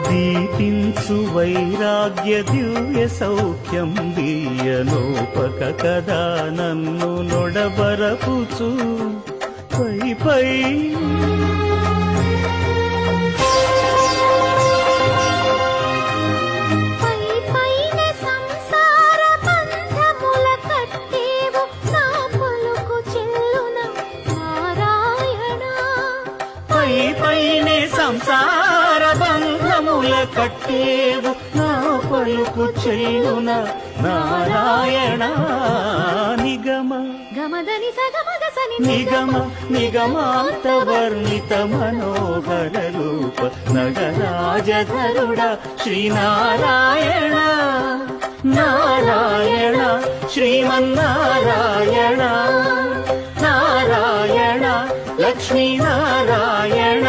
దీపించు వైరాగ్య దివ్య సౌఖ్యం దీయనోపక కదా నన్ను నొడబరపుచు పై పై పైనే సంసార బంధముల కట్టేవు నా పలుకు చెల్లున నారాయణ నిగమ నిగమ నిగమాంత వర్ణిత మనోహర రూప నగరాజధరుడ శ్రీనారాయణ నారాయణ శ్రీమన్నారాయణ నారాయణ లక్ష్మీ నారాయణ